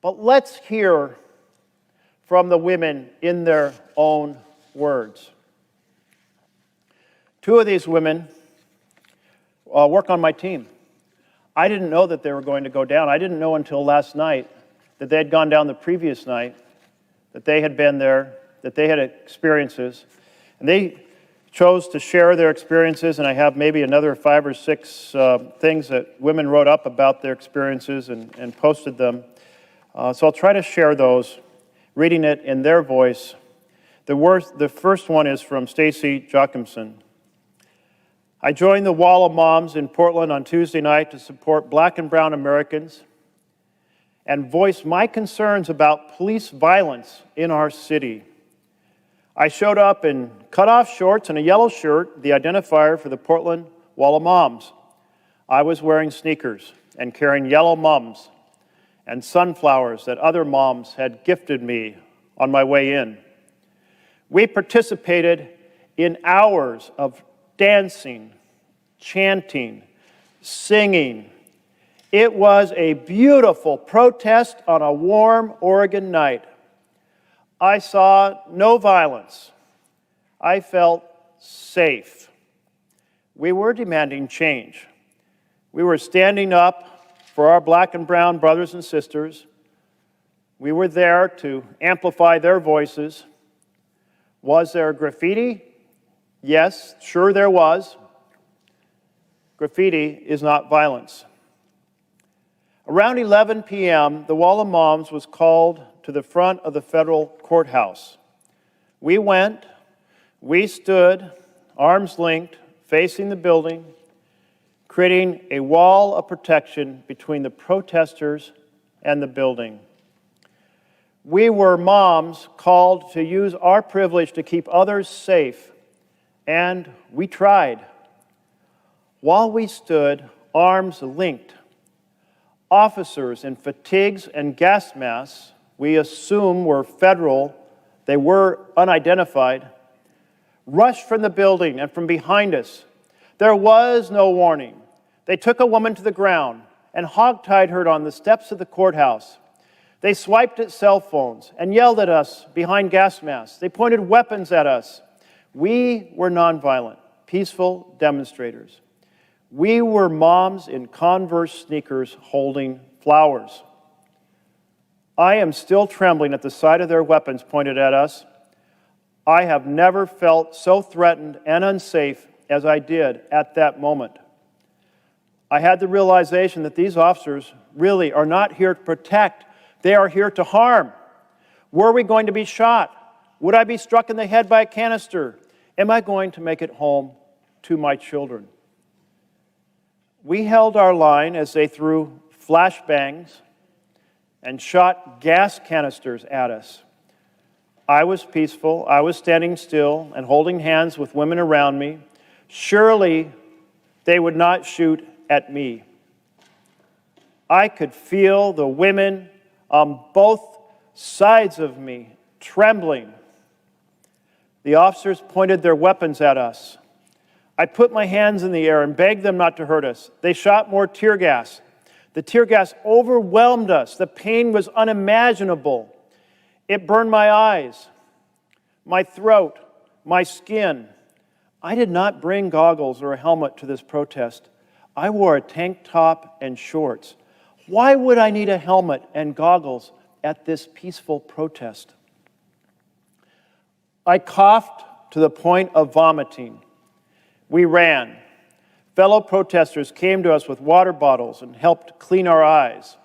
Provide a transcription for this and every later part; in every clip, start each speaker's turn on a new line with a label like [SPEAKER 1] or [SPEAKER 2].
[SPEAKER 1] But let's hear from the women in their own words. Two of these women work on my team. I didn't know that they were going to go down. I didn't know until last night that they had gone down the previous night, that they had been there, that they had experiences. And they chose to share their experiences, and I have maybe another 5 or 6 things that women wrote up about their experiences and posted them. So I'll try to share those, reading it in their voice. The first one is from Stacey Jochimsen. I joined the Wall of Moms in Portland on Tuesday night to support Black and brown Americans and voice my concerns about police violence in our city. I showed up in cutoff shorts and a yellow shirt, the identifier for the Portland Wall of Moms. I was wearing sneakers and carrying yellow mums and sunflowers that other moms had gifted me on my way in. We participated in hours of dancing, chanting, singing. It was a beautiful protest on a warm Oregon night. I saw no violence. I felt safe. We were demanding change. We were standing up for our Black and brown brothers and sisters. We were there to amplify their voices. Was there graffiti? Yes, sure there was. Graffiti is not violence. Around 11 p.m., the Wall of Moms was called to the front of the federal courthouse. We went, we stood, arms linked, facing the building, creating a wall of protection between the protesters and the building. We were moms called to use our privilege to keep others safe, and we tried. While we stood, arms linked, officers in fatigues and gas masks, we assume were federal, they were unidentified, rushed from the building and from behind us. There was no warning. They took a woman to the ground and hogtied her on the steps of the courthouse. They swiped at cell phones and yelled at us behind gas masks. They pointed weapons at us. We were nonviolent, peaceful demonstrators. We were moms in Converse sneakers holding flowers. I am still trembling at the sight of their weapons pointed at us. I have never felt so threatened and unsafe as I did at that moment. I had the realization that these officers really are not here to protect, they are here to harm. Were we going to be shot? Would I be struck in the head by a canister? Am I going to make it home to my children? We held our line as they threw flashbangs and shot gas canisters at us. I was peaceful. I was standing still and holding hands with women around me. Surely they would not shoot at me. I could feel the women on both sides of me trembling. The officers pointed their weapons at us. I put my hands in the air and begged them not to hurt us. They shot more tear gas. The tear gas overwhelmed us. The pain was unimaginable. It burned my eyes, my throat, my skin. I did not bring goggles or a helmet to this protest. I wore a tank top and shorts. Why would I need a helmet and goggles at this peaceful protest? I coughed to the point of vomiting. We ran. Fellow protesters came to us with water bottles and helped clean our eyes.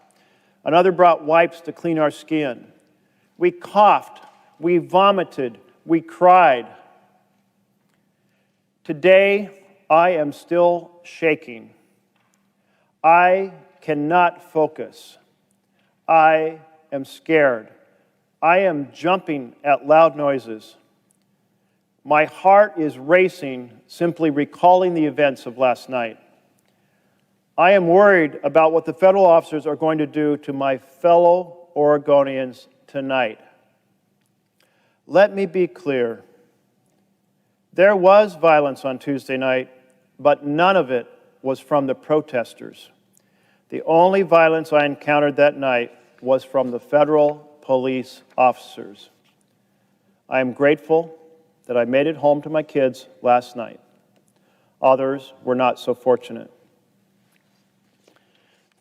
[SPEAKER 1] Another brought wipes to clean our skin. We coughed, we vomited, we cried. Today, I am still shaking. I cannot focus. I am scared. I am jumping at loud noises. My heart is racing simply recalling the events of last night. I am worried about what the federal officers are going to do to my fellow Oregonians tonight. Let me be clear. There was violence on Tuesday night, but none of it was from the protesters. The only violence I encountered that night was from the federal police officers. I am grateful that I made it home to my kids last night. Others were not so fortunate.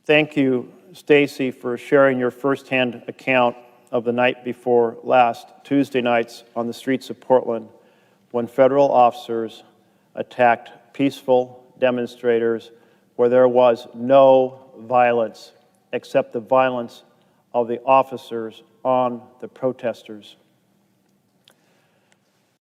[SPEAKER 1] Thank you, Stacey, for sharing your firsthand account of the night before last, Tuesday nights on the streets of Portland, when federal officers attacked peaceful demonstrators where there was no violence except the violence of the officers on the protesters.